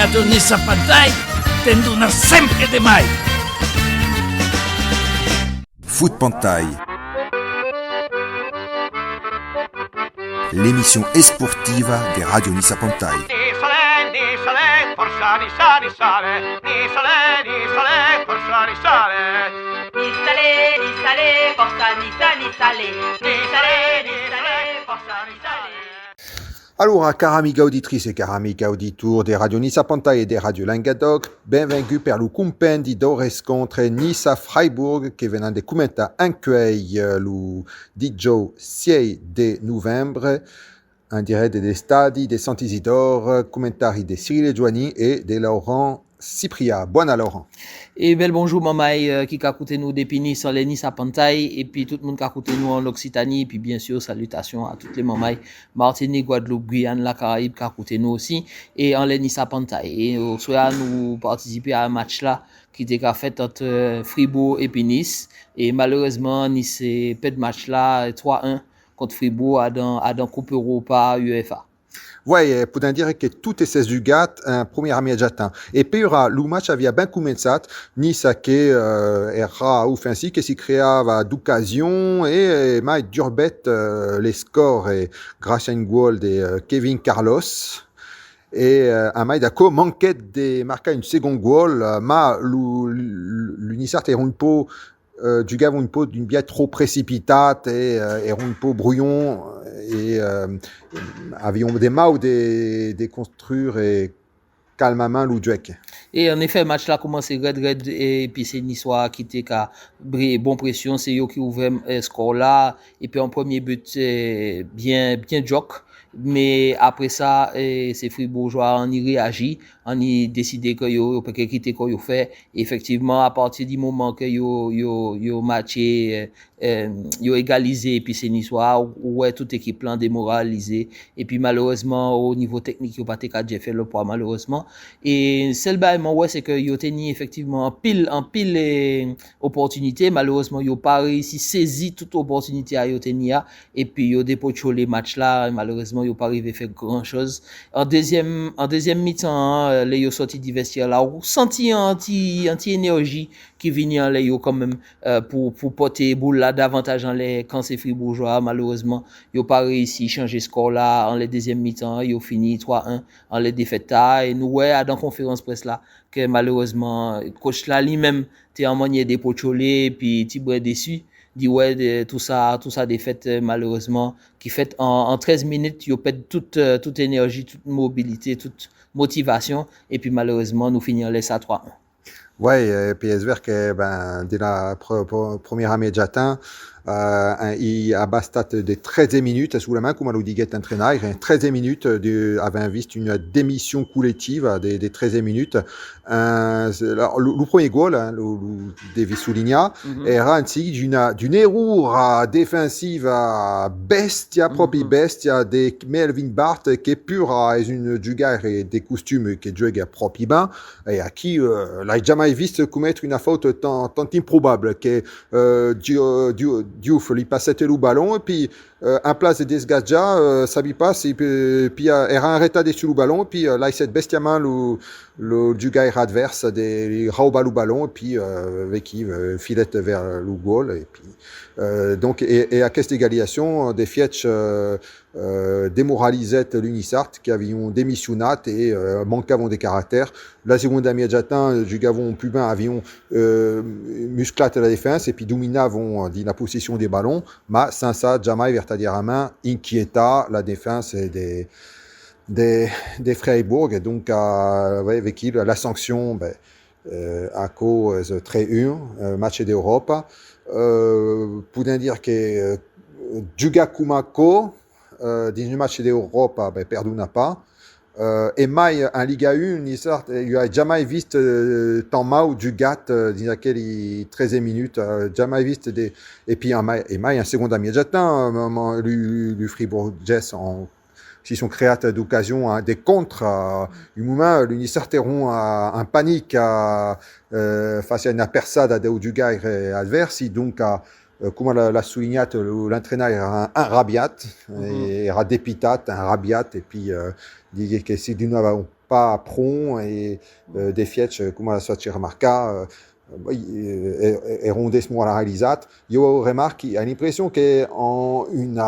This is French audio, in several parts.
Radio Nisa Pantai, tenduna sempre de mai. Foot Pantai, l'émission esportiva de Radio Nisa Pantai. Nisale, forza Nisale, forza Nisale. Nisale, forza Nisale. Forza Nisale. Allora, cari amiga auditrice e cari amiga auditor de Radio Nisa Pantai e de Radio Languedoc, benvengu per lo compendi do rescontre Nisa-Freiburg che venande commenta anquei lo 6 de novembre, en direct des stadi de Saint-Isidore, commentari de Cyril Joigny et de Laurent Cypria. Buona Laurent. Et bel bonjour mamay qui a écouté nous depuis Nice, les Nice à Pantaille et puis tout le monde qui a écouté nous en Occitanie et puis bien sûr salutations à toutes les mamay Martinique, Guadeloupe, Guyane, la Caraïbe qui a écouté nous aussi et en les Nice à Pantaille. Et au soir nous participer à un match là qui était fait entre Fribourg et puis Nice et malheureusement Nice peu de match là 3-1 contre Fribourg à dans Coupe Europa UEFA. Ouais, pour dire que tout est 16 jugat, un premier ami adjacent. Et puis, le match avait bien commencé, Nice que era offensif, que si créava d'occasion, et mais durbet les scores, et grâce à une goal de Kevin Carlos, et un match d'accord manquait de marquer une seconde goal, mais l'Unisart est un peu du gars une peau d'une bière trop précipitante et une peau brouillon et avions des mains des construire et calmement l'oudjek. Et en effet, le match là commencé red et puis c'est Niçois qui était qu'à bon pression, c'est eux qui ouvraient le score là et puis en premier but bien joke. Mais après ça, c'est Fribourgeois, on y réagit, on y décide que yo peut quitter quoi yo fait. Effectivement, à partir du moment que yo matché, yo égalisé, et puis c'est Niçois, ouais, toute équipe là démoralisée. Et puis malheureusement, au niveau technique, yo pas été capable de faire le poids malheureusement. Et seul baillement, ouais, c'est que yo tenu effectivement en pile opportunité. Malheureusement, yo pas réussi saisir toute opportunité à yo tenir. Et puis yo dépocho les matchs là, malheureusement, yo pas arrivé faire grand chose. En deuxième mi-temps, les yo sorti du vestiaire là, on senti anti énergie qui venait en les yo quand même pour porter boule là davantage en les quand c'est Fribourgeois. Malheureusement, yo pas réussi changer score là en les deuxième mi-temps, yo fini 3-1 en les défaites là et nous ouais dans conférence presse là que malheureusement coach là lui-même t'es en manière de pocholer puis petit brin déçu dit ouais tout ça défaite malheureusement qui fait en 13 minutes yo perd toute énergie, toute mobilité, toute motivation et puis malheureusement nous finissons les ça 3-1. Ouais, et puis j'espère que dès la première année j'atteins il a bastat de 13 minutes sous la main comme l'a dit entraîneur 13 minutes avait visto une démission collective des 13 minutes le premier goal le devi souligner era ainsi d'une erreur défensive bestia proprio bestia de Melvin Bart che pure è un giocare dei costumi che gioca proprio ben et à qui l'hai jamais visto commettre une faute tant improbable que Diouf lui passait le ballon et puis en place de Desgadja Sabi passe et puis era arrêté sur le ballon et puis là il s'est bestialement le jugaire adverse de rauba le ballon et puis avec qui filette vers le goal et puis donc et à cette égalisation des Fietch démoralisait l'Unisart qui avaient démissionné et manquaient des caractères. La seconde ami adjacent du gavon plus bien avions musclate la défense et puis dominavons dit la possession des ballons mais sans ça jamais vertadièrement inquiéta la défense des Freiburg et donc avec qui la sanction à cause très match d'Europe pour dire que Juga Kumako dans un match d'Europe perdu n'a pas et mai en Liga 1 il a jamais vu tant mal du gat dans laquelle 13 minutes jamais vu et puis en mai en seconde ami j'attends le Fribourg Jess si sont créateurs d'occasion des contre du moment l'Unisart eront en panique face à une persade du gars adverse donc come l'ha soulignato l'entraîneur era arrabbiat, era depitat, arrabbiat, e puis dit che si di nuovo pas prompt et des fietch come la sua remarca e rondesmo la réalisat. Io remarque, a l'impression che en une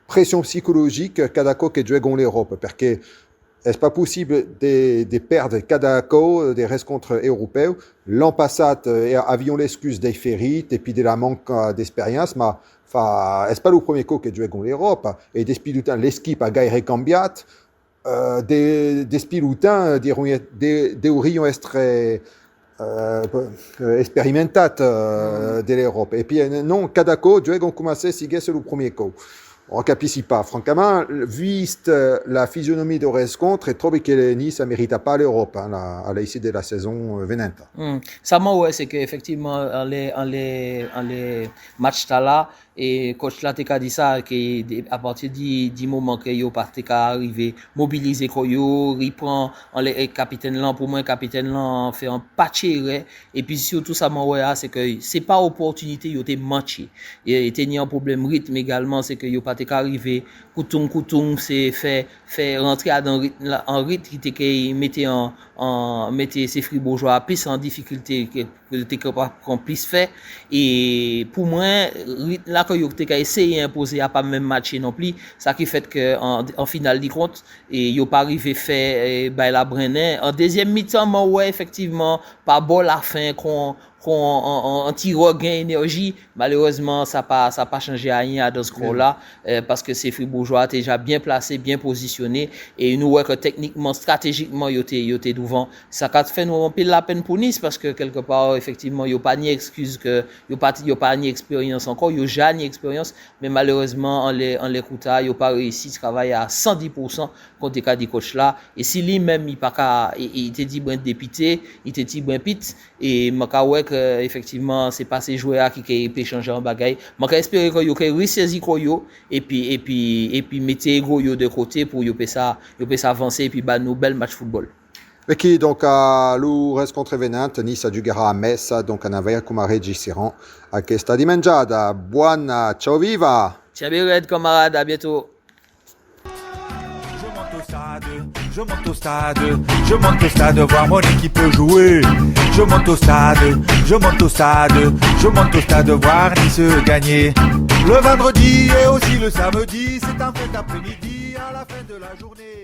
pression psychologique cada co che gioca l'Europe, perché est-ce pas possible de perdre cada co des rencontres européennes. L'an passé, avions l'excuse des férites et puis de la manque d'expérience, mais est-ce pas le premier co che gioca l'Europe? Et des pilotins, l'équipe a gagné cambiat, des pilotins, des orions estre expérimentat de l'Europe. Et puis non, cada co gioca commencé si c'est le premier co. On capisce pas. Francamente, viste la physionomie de rencontre, et trouve que Nice ne mérite pas l'Europe à l'issue de la saison venante. Ça m'a ouais, c'est qu'effectivement, en les matchs là, et coach là t'as dit ça qu'à partir du moment que yo pas arrivé mobiliser yo reprend en les capitaine là pour moi capitaine là fait un patché et puis surtout ça m'a ouais c'est que c'est pas opportunité yo t'es manqué et t'es un problème rythme également c'est que yo pas arrivé coutum c'est fait rentrer en rythme qui était mettait mettait ces fribourgeois plus en difficulté que t'es capable qu'on puisse faire et pour moi là que yo t'ai essayé imposer à pas même matcher non plus ça qui fait que en finale du compte et yo pas arrivé faire la Brenet en deuxième mi-temps moi ouais effectivement pas bon la fin qu'on en petit regain énergie malheureusement ça pas changé rien dans ce coup là parce que ces fribourgeois déjà bien placés bien positionnés et nous ouais que techniquement stratégiquement yo t'es devant ça fait nous pile la peine pour Nice parce que quelque part effectivement yo pas ni excuse que yo pas ni expérience encore yo jamais ni expérience mais malheureusement en l'écouta yo pas réussi travailler à 110% contre cas du coach là et si lui même il pas il te dit ben dépité il te dit ben pit et maka ouais que effectivement c'est pas ces joueurs qui peut changer en bagaille maka espérer que yo ressaisi yo et puis mettez ego yo de côté pour yo peut ça avancer et puis bah nous bel match football. E qui donc a lu rencontre venante Nice giocherà a Messa donc en aver come regisseranno a questa dimangiata. Buona, ciao viva! Ciao Red camarade, à bientôt. Je monte au stade voir mon équipe jouer. Je monte au stade voir Nice gagner. Le vendredi et aussi le samedi, c'est en fait après-midi à la fin de la journée.